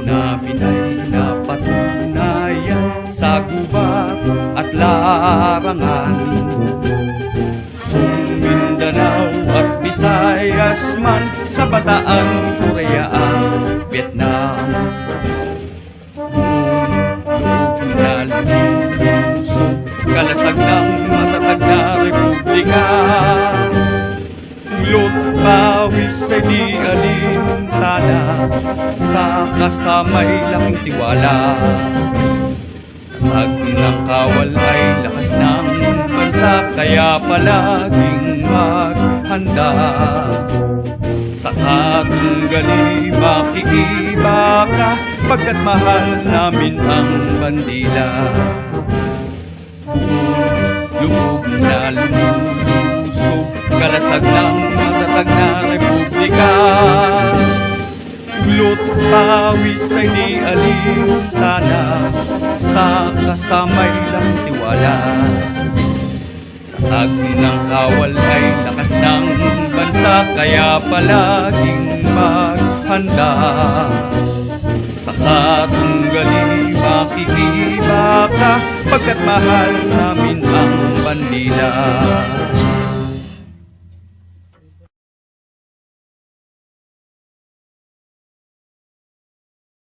namin ay napatunayan sa gubat at larangan. Mindanao at Visayas man, sa Bataan, Korea at Vietnam. Loob na lulusog, kalasag ng matatag na republika. Ulot pawis ay di alintana, sa kasamay laking tiwala. Tatag ng kawal ay lakas ng bansa, kaya palaging maghanda. Sa katunggali makikibaka, pagkat mahal namin ang bandila. Loob na lumulusog, kalasag ng matatag na republika. Ulot pawis ay di alintana, sa kasamay lang tiwala. Tatag ng kawal ay lakas ng bansa, kaya palaging maghanda. Sa katunggali makikibaka, pagkat mahal namin ang bandila.